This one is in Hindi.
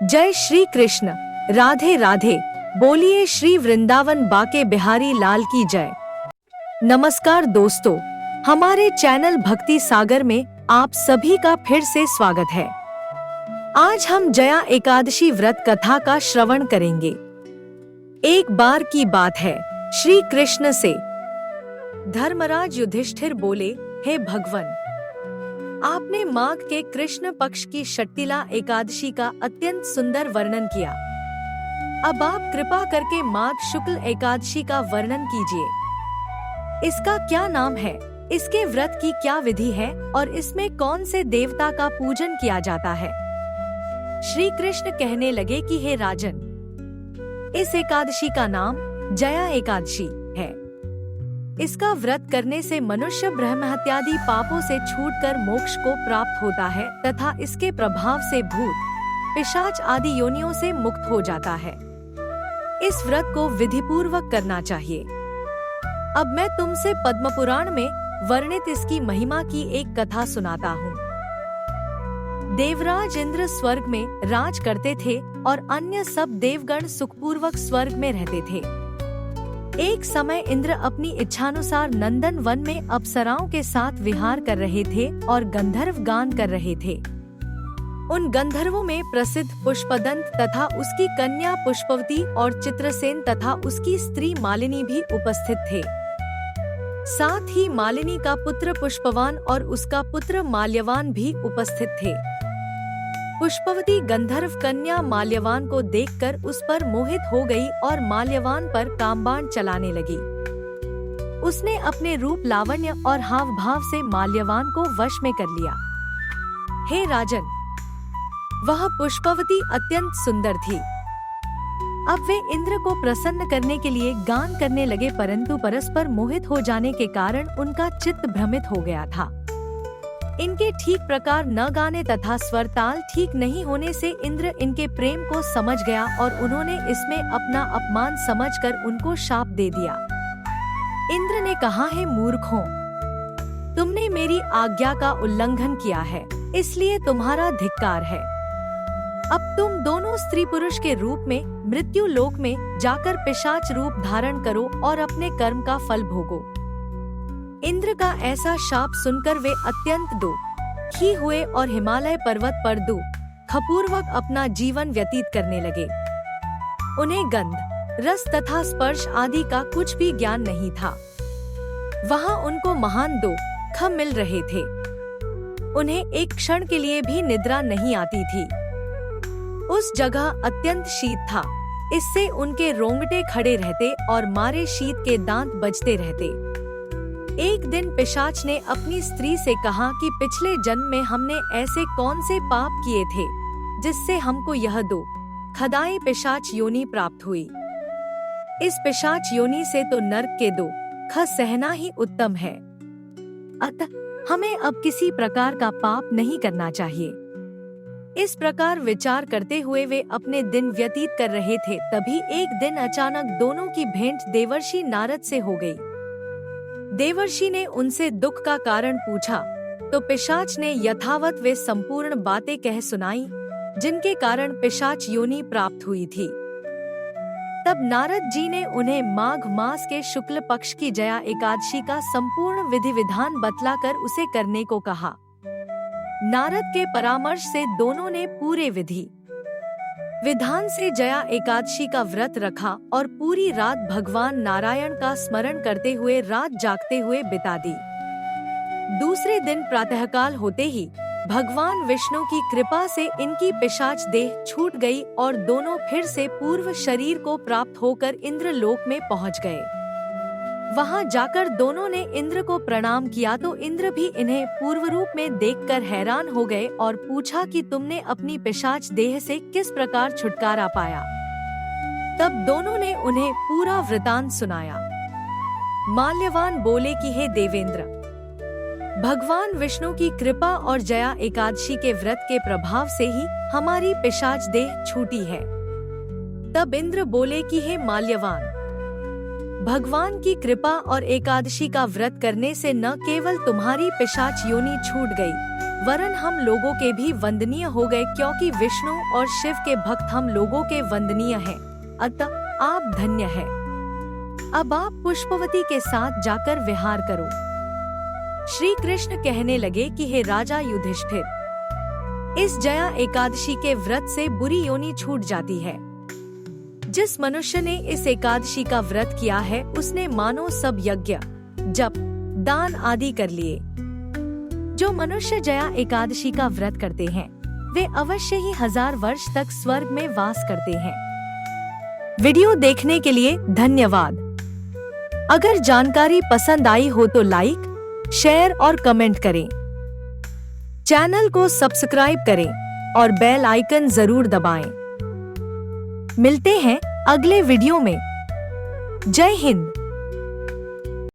जय श्री कृष्ण। राधे राधे। बोलिए श्री वृंदावन बाके बिहारी लाल की जय। नमस्कार दोस्तों, हमारे चैनल भक्ति सागर में आप सभी का फिर से स्वागत है। आज हम जया एकादशी व्रत कथा का श्रवण करेंगे। एक बार की बात है, श्री कृष्ण से धर्मराज युधिष्ठिर बोले, हे भगवन, आपने माघ के कृष्ण पक्ष की षट्टिला एकादशी का अत्यंत सुंदर वर्णन किया। अब आप कृपा करके माघ शुक्ल एकादशी का वर्णन कीजिए। इसका क्या नाम है, इसके व्रत की क्या विधि है और इसमें कौन से देवता का पूजन किया जाता है। श्री कृष्ण कहने लगे कि हे राजन, इस एकादशी का नाम जया एकादशी है। इसका व्रत करने से मनुष्य ब्रह्म हत्यादि पापों से छूटकर मोक्ष को प्राप्त होता है तथा इसके प्रभाव से भूत, पिशाच आदि योनियों से मुक्त हो जाता है। इस व्रत को विधिपूर्वक करना चाहिए। अब मैं तुमसे पद्म पुराण में वर्णित इसकी महिमा की एक कथा सुनाता हूँ। देवराज इंद्र स्वर्ग में राज करते थे और अन्य सब देवगण सुखपूर्वक स्वर्ग में रहते थे। एक समय इंद्र अपनी इच्छानुसार नंदन वन में अप्सराओं के साथ विहार कर रहे थे और गंधर्व गान कर रहे थे। उन गंधर्वों में प्रसिद्ध पुष्पदंत तथा उसकी कन्या पुष्पवती और चित्रसेन तथा उसकी स्त्री मालिनी भी उपस्थित थे। साथ ही मालिनी का पुत्र पुष्पवान और उसका पुत्र माल्यवान भी उपस्थित थे। पुष्पवती गंधर्व कन्या माल्यवान को देखकर उस पर मोहित हो गई और माल्यवान पर कामबाण चलाने लगी। उसने अपने रूप लावण्य और हाव भाव से माल्यवान को वश में कर लिया। हे राजन, वह पुष्पवती अत्यंत सुंदर थी। अब वे इंद्र को प्रसन्न करने के लिए गान करने लगे, परंतु परस्पर मोहित हो जाने के कारण उनका चित्त भ्रमित हो गया था। इनके ठीक प्रकार न गाने तथा स्वर ताल ठीक नहीं होने से इंद्र इनके प्रेम को समझ गया और उन्होंने इसमें अपना अपमान समझकर उनको शाप दे दिया। इंद्र ने कहा, हे मूर्खों, तुमने मेरी आज्ञा का उल्लंघन किया है, इसलिए तुम्हारा धिक्कार है। अब तुम दोनों स्त्री पुरुष के रूप में मृत्यु लोक में जाकर पिशाच रूप धारण करो और अपने कर्म का फल भोगो। इंद्र का ऐसा शाप सुनकर वे अत्यंत दुखी हुए और हिमालय पर्वत पर दुखपूर्वक अपना जीवन व्यतीत करने लगे। उन्हें गंध, रस तथा स्पर्श आदि का कुछ भी ज्ञान नहीं था। वहाँ उनको महान दुख मिल रहे थे। उन्हें एक क्षण के लिए भी निद्रा नहीं आती थी। उस जगह अत्यंत शीत था, इससे उनके रोंगटे खड़े रहते और मारे शीत के दांत बजते रहते। एक दिन पिशाच ने अपनी स्त्री से कहा कि पिछले जन्म में हमने ऐसे कौन से पाप किए थे जिससे हमको यह दुखदायी पिशाच योनि प्राप्त हुई। इस पिशाच योनि से तो नरक के दुख सहना ही उत्तम है। अतः हमें अब किसी प्रकार का पाप नहीं करना चाहिए। इस प्रकार विचार करते हुए वे अपने दिन व्यतीत कर रहे थे। तभी एक दिन अचानक दोनों की भेंट देवर्षि नारद से हो गई। देवर्षि ने उनसे दुख का कारण पूछा तो पिशाच ने यथावत वे संपूर्ण बातें कह सुनाई जिनके कारण पिशाच योनि प्राप्त हुई थी। तब नारद जी ने उन्हें माघ मास के शुक्ल पक्ष की जया एकादशी का संपूर्ण विधि विधान बतलाकर उसे करने को कहा। नारद के परामर्श से दोनों ने पूरे विधि विधान से जया एकादशी का व्रत रखा और पूरी रात भगवान नारायण का स्मरण करते हुए रात जागते हुए बिता दी। दूसरे दिन प्रातःकाल होते ही भगवान विष्णु की कृपा से इनकी पिशाच देह छूट गई और दोनों फिर से पूर्व शरीर को प्राप्त होकर इंद्र लोक में पहुंच गए। वहां जाकर दोनों ने इंद्र को प्रणाम किया तो इंद्र भी इन्हें पूर्व रूप में देखकर हैरान हो गए और पूछा कि तुमने अपनी पिशाच देह से किस प्रकार छुटकारा पाया। तब दोनों ने उन्हें पूरा वृतांत सुनाया। माल्यवान बोले कि हे देवेंद्र, भगवान विष्णु की कृपा और जया एकादशी के व्रत के प्रभाव से ही हमारी पिशाच देह छूटी है। तब इंद्र बोले कि हे माल्यवान, भगवान की कृपा और एकादशी का व्रत करने से न केवल तुम्हारी पिशाच योनि छूट गई, वरन हम लोगों के भी वंदनीय हो गए, क्योंकि विष्णु और शिव के भक्त हम लोगों के वंदनीय हैं। अतः आप धन्य हैं। अब आप पुष्पवती के साथ जाकर विहार करो। श्री कृष्ण कहने लगे कि हे राजा युधिष्ठिर, इस जया एकादशी के व्रत से बुरी योनि छूट जाती है। जिस मनुष्य ने इस एकादशी का व्रत किया है उसने मानो सब यज्ञ, जप, दान आदि कर लिए। जो मनुष्य जया एकादशी का व्रत करते हैं वे अवश्य ही 1000 वर्ष तक स्वर्ग में वास करते हैं। वीडियो देखने के लिए धन्यवाद। अगर जानकारी पसंद आई हो तो लाइक, शेयर और कमेंट करें। चैनल को सब्सक्राइब करें और बेल आइकन जरूर दबाएं। मिलते हैं अगले वीडियो में। जय हिंद।